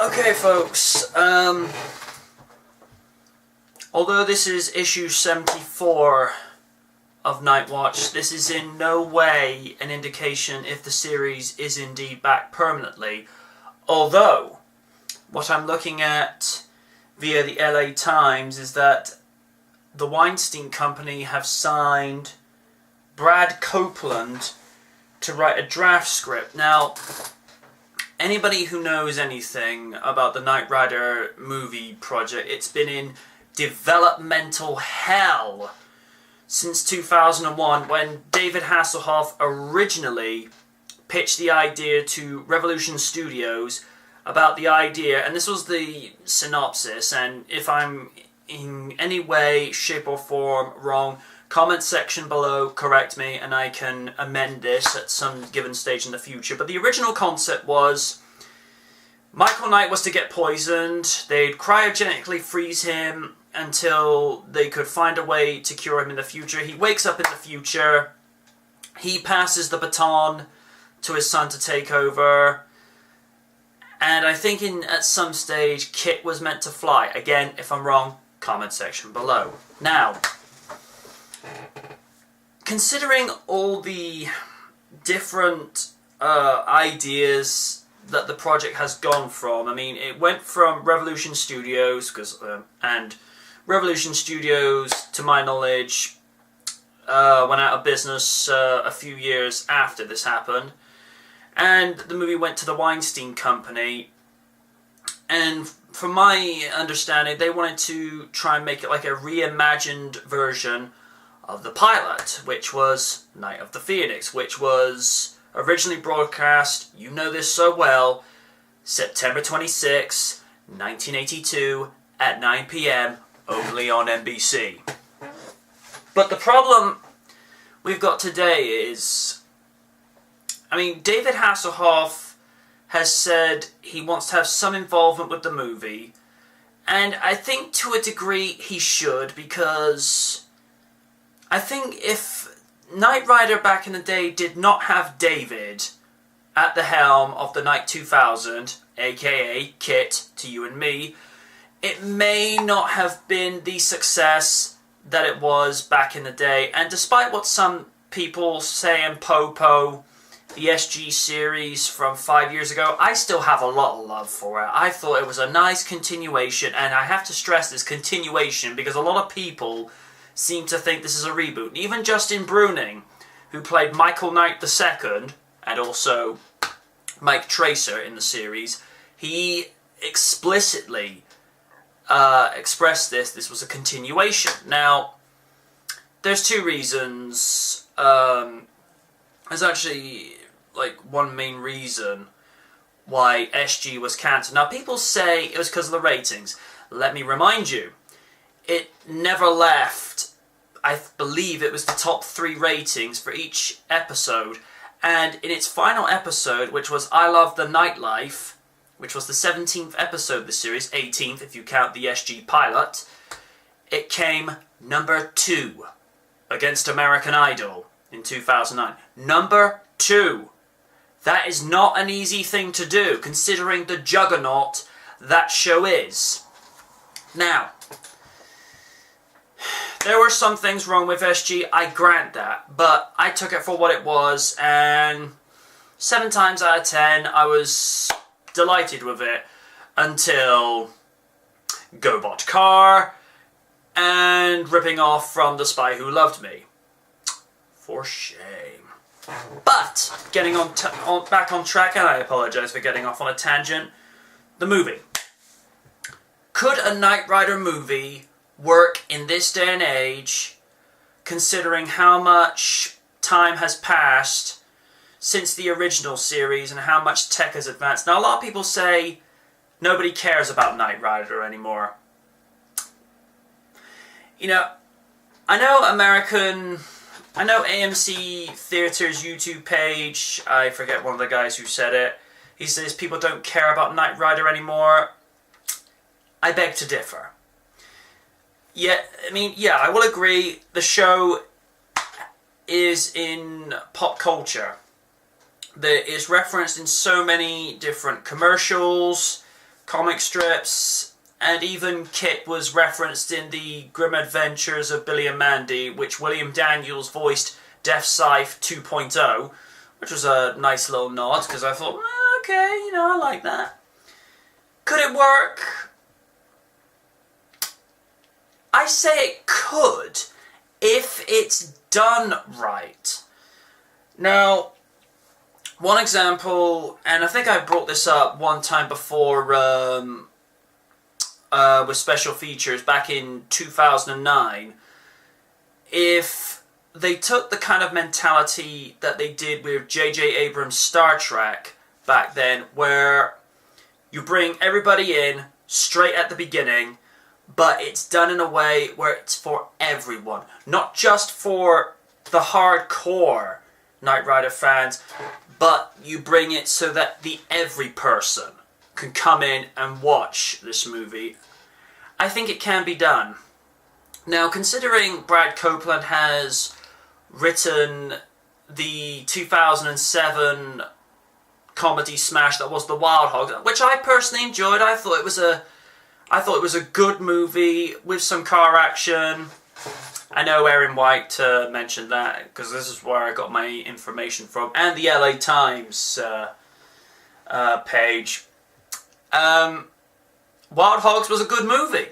Okay, folks, although this is issue 74 of Night Watch, this is in no way an indication if the series is indeed back permanently, although what I'm looking at via the LA Times is that the Weinstein Company have signed Brad Copeland to write a draft script. Now, anybody who knows anything about the Knight Rider movie project, it's been in developmental hell since 2001 when David Hasselhoff originally pitched the idea to Revolution Studios about the idea, and this was the synopsis, and if I'm in any way, shape or form wrong, comment section below, correct me, and I can amend this at some given stage in the future. But the original concept was Michael Knight was to get poisoned, they'd cryogenically freeze him until they could find a way to cure him in the future. He wakes up in the future, he passes the baton to his son to take over, and I think at some stage Kit was meant to fly. Again, if I'm wrong, comment section below. Now, considering all the different ideas that the project has gone from, I mean, it went from Revolution Studios, and Revolution Studios, to my knowledge, went out of business a few years after this happened, and the movie went to the Weinstein Company, and from my understanding, they wanted to try and make it like a reimagined version of the pilot, which was Night of the Phoenix, which was originally broadcast, you know this so well, September 26, 1982, at 9 p.m, only on NBC. But the problem we've got today is, I mean, David Hasselhoff has said he wants to have some involvement with the movie, and I think to a degree he should, because I think if Knight Rider back in the day did not have David at the helm of the Knight 2000, aka Kit to you and me, it may not have been the success that it was back in the day. And despite what some people say in Popo, the SG series from 5 years ago, I still have a lot of love for it. I thought it was a nice continuation, and I have to stress this continuation because a lot of people seem to think this is a reboot. Even Justin Bruning, who played Michael Knight II, and also Mike Tracer in the series, he explicitly expressed this was a continuation. Now, there's two reasons. There's actually like one main reason why SG was cancelled. Now, people say it was because of the ratings. Let me remind you, it never left, I believe it was the top 3 ratings for each episode, and in its final episode, which was I Love the Nightlife, which was the 17th episode of the series, 18th if you count the SG pilot, it came number 2 against American Idol in 2009. Number 2. That is not an easy thing to do, considering the juggernaut that show is. Now, there were some things wrong with SG, I grant that, but I took it for what it was, and 7 times out of 10, I was delighted with it, until GoBot Car, and ripping off from The Spy Who Loved Me. For shame. But, getting back on track, and I apologise for getting off on a tangent, the movie. Could a Knight Rider movie work in this day and age, considering how much time has passed since the original series and how much tech has advanced? Now, a lot of people say nobody cares about Knight Rider anymore. You know, I know AMC Theatre's YouTube page, I forget one of the guys who said it, he says people don't care about Knight Rider anymore. I beg to differ. Yeah, I mean, yeah, I will agree, the show is in pop culture. That is referenced in so many different commercials, comic strips, and even Kit was referenced in the Grim Adventures of Billy and Mandy, which William Daniels voiced Death Scythe 2.0, which was a nice little nod, because I thought, well, okay, you know, I like that. Could it work? I say it could, if it's done right. Now, one example, and I think I brought this up one time before with special features back in 2009, if they took the kind of mentality that they did with J.J. Abrams' Star Trek back then, where you bring everybody in straight at the beginning, but it's done in a way where it's for everyone, not just for the hardcore Knight Rider fans, but you bring it so that the every person can come in and watch this movie. I think it can be done. Now, considering Brad Copeland has written the 2007 comedy smash that was The Wild Hogs, which I personally enjoyed. I thought it was a good movie with some car action. I know Erin White mentioned that, because this is where I got my information from, and the LA Times page. Wild Hogs was a good movie,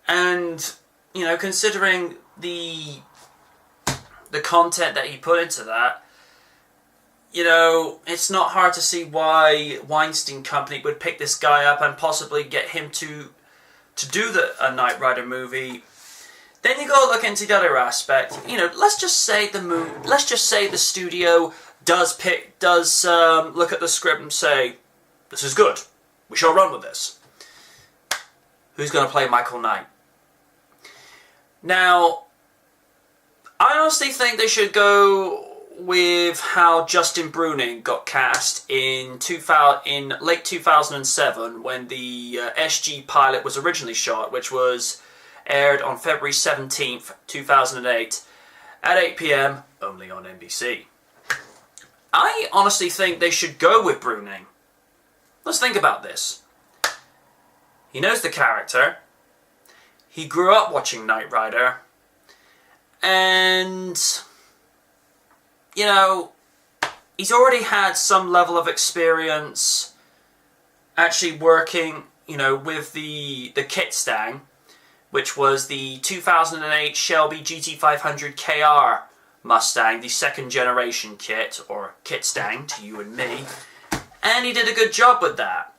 and you know, considering the content that he put into that, you know, it's not hard to see why Weinstein Company would pick this guy up and possibly get him to do a Knight Rider movie. Then you go look into the other aspect. You know, let's just say the studio does look at the script and say, "This is good. We shall run with this." Who's going to play Michael Knight? Now, I honestly think they should go with how Justin Bruning got cast in late 2007 when the SG pilot was originally shot, which was aired on February 17th, 2008 at 8 p.m. only on NBC. I honestly think they should go with Bruning. Let's think about this. He knows the character. He grew up watching Knight Rider. And, you know, he's already had some level of experience actually working, you know, with the Kit Stang, which was the 2008 Shelby GT500 KR Mustang, the second generation Kit, or Kit Stang to you and me. And he did a good job with that.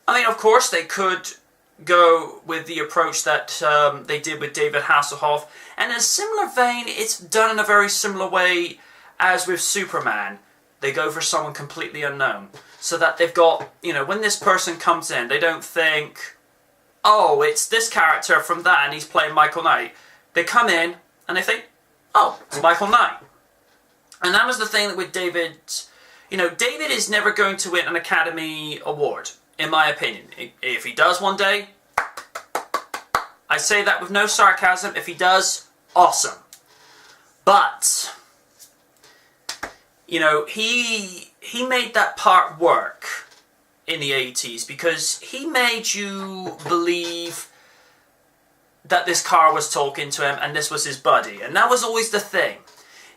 I mean, of course, they could go with the approach that they did with David Hasselhoff. And in a similar vein, it's done in a very similar way as with Superman. They go for someone completely unknown. So that they've got, you know, when this person comes in, they don't think, oh, it's this character from that and he's playing Michael Knight. They come in and they think, oh, it's Michael Knight. And that was the thing with David. You know, David is never going to win an Academy Award, in my opinion. If he does one day, I say that with no sarcasm. If he does, awesome. But, you know, he made that part work in the 80s because he made you believe that this car was talking to him and this was his buddy. And that was always the thing.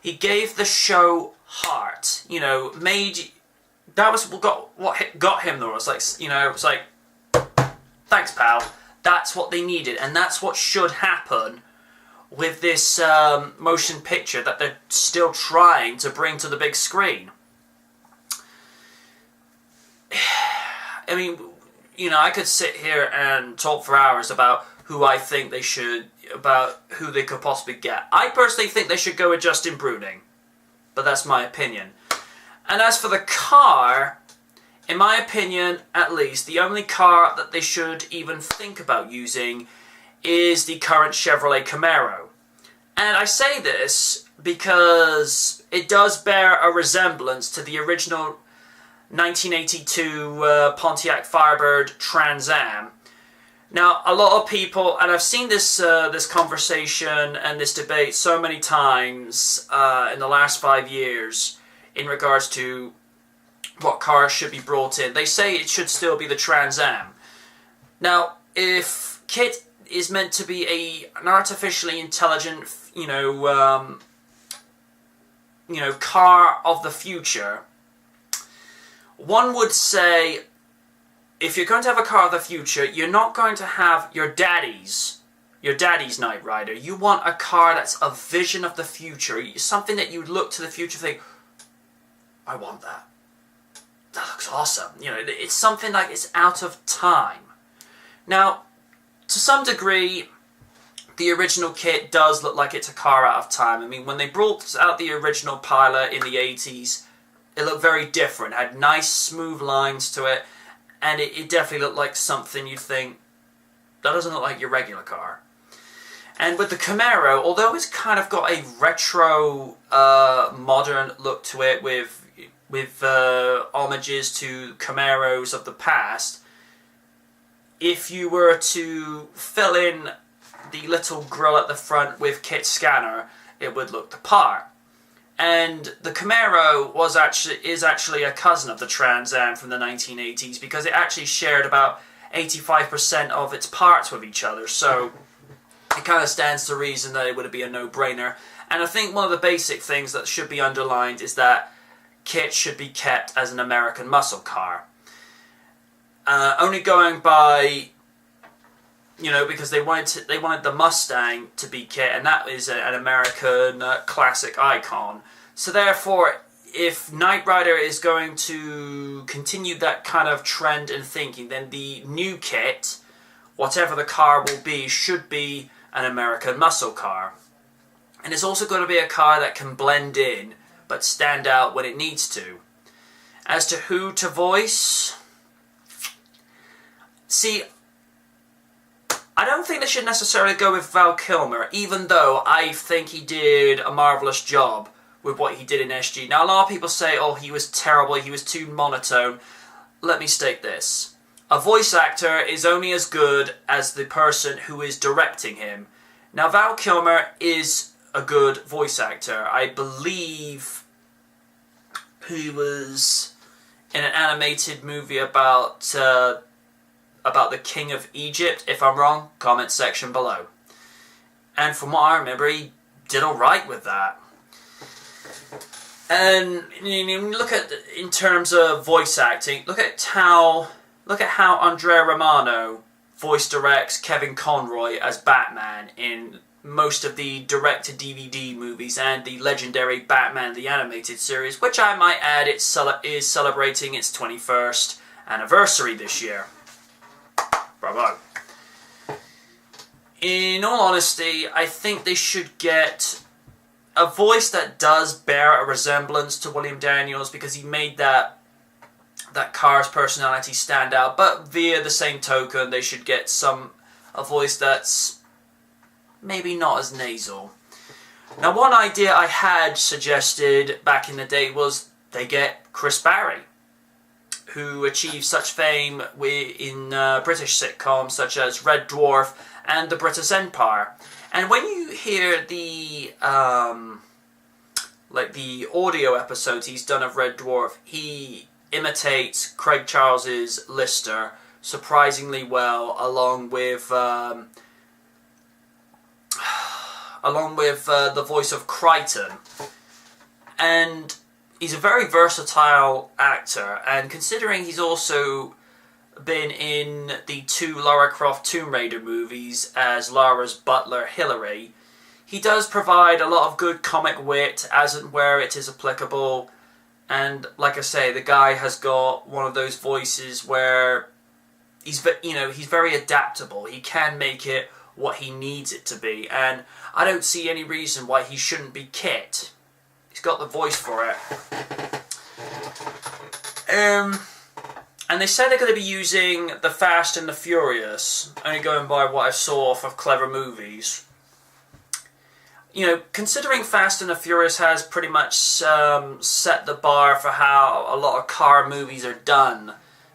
He gave the show heart, you know, that was what got him there. It was like, you know, it was like, thanks, pal. That's what they needed, and that's what should happen with this motion picture that they're still trying to bring to the big screen. I mean, you know, I could sit here and talk for hours about who I think they should, about who they could possibly get. I personally think they should go with Justin Bruning, but that's my opinion. And as for the car, in my opinion, at least, the only car that they should even think about using is the current Chevrolet Camaro. And I say this because it does bear a resemblance to the original 1982 Pontiac Firebird Trans Am. Now, a lot of people, and I've seen this this conversation and this debate so many times in the last 5 years in regards to what cars should be brought in. They say it should still be the Trans Am. Now, if KITT is meant to be an artificially intelligent, car of the future, one would say, if you're going to have a car of the future, you're not going to have your daddy's Knight Rider. You want a car that's a vision of the future, something that you look to the future and think, I want that. That looks awesome. It's something like it's out of time. Now, to some degree, the original KITT does look like it's a car out of time. I mean, when they brought out the original Pilot in the 80s, it looked very different. It had nice, smooth lines to it, and it definitely looked like something you'd think, that doesn't look like your regular car. And with the Camaro, although it's kind of got a retro, modern look to it with homages to Camaros of the past, if you were to fill in the little grille at the front with KITT scanner, it would look the part. And the Camaro is actually a cousin of the Trans Am from the 1980s, because it actually shared about 85% of its parts with each other, so it kind of stands to reason that it would be a no-brainer. And I think one of the basic things that should be underlined is that KITT should be kept as an American muscle car. Only going by, because they wanted the Mustang to be KITT, and that is an American classic icon. So therefore, if Knight Rider is going to continue that kind of trend and thinking, then the new KITT, whatever the car will be, should be an American muscle car. And it's also going to be a car that can blend in, but stand out when it needs to. As to who to voice, see, I don't think they should necessarily go with Val Kilmer, even though I think he did a marvellous job with what he did in SG. Now, a lot of people say, oh, he was terrible, he was too monotone. Let me state this. A voice actor is only as good as the person who is directing him. Now, Val Kilmer is a good voice actor. I believe he was in an animated movie about the King of Egypt. If I'm wrong, comment section below. And from what I remember, he did alright with that. And look at, in terms of voice acting, look at how Andrea Romano voice directs Kevin Conroy as Batman in most of the direct-to-DVD movies and the legendary Batman the Animated Series, which I might add is celebrating its 21st anniversary this year. Bravo. In all honesty, I think they should get a voice that does bear a resemblance to William Daniels, because he made that car's personality stand out, but via the same token, they should get a voice that's maybe not as nasal. Now, one idea I had suggested back in the day was they get Chris Barry, who achieved such fame in British sitcoms such as Red Dwarf and The British Empire. And when you hear the audio episodes he's done of Red Dwarf, he imitates Craig Charles's Lister surprisingly well, along with the voice of Crichton. And he's a very versatile actor, and considering he's also been in the 2 Lara Croft Tomb Raider movies as Lara's butler Hilary, he does provide a lot of good comic wit as and where it is applicable. And like I say, the guy has got one of those voices where he's very adaptable. He can make it what he needs it to be, and I don't see any reason why he shouldn't be KITT. He's got the voice for it. And they said they're going to be using the Fast and the Furious, only going by what I saw off of Clever Movies. Considering Fast and the Furious has pretty much set the bar for how a lot of car movies are done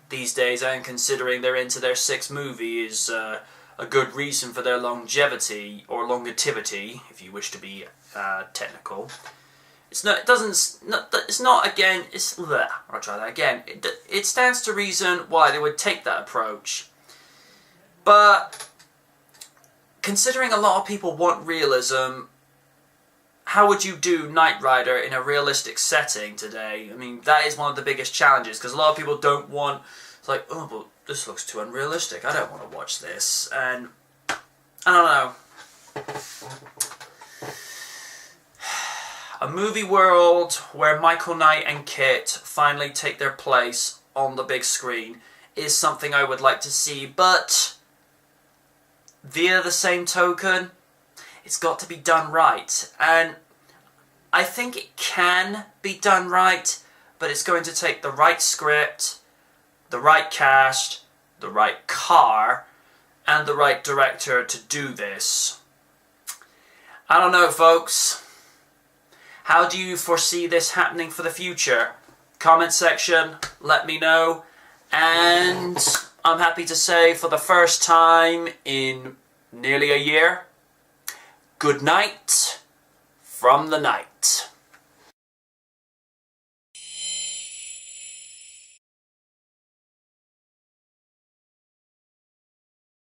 these days, and considering they're into their 6th movie is a good reason for their longevity, or longativity, if you wish to be technical. It's not. It doesn't. It's not again. It's. Bleh, I'll try that again. It stands to reason why they would take that approach, but considering a lot of people want realism, how would you do Knight Rider in a realistic setting today? I mean, that is one of the biggest challenges, because a lot of people don't want. It's like, oh, but this looks too unrealistic. I don't want to watch this, and I don't know. A movie world where Michael Knight and Kit finally take their place on the big screen is something I would like to see, but via the same token, it's got to be done right. And I think it can be done right, but it's going to take the right script, the right cast, the right car, and the right director to do this. I don't know, folks. How do you foresee this happening for the future? Comment section, let me know. And I'm happy to say, for the first time in nearly a year, good night from the night.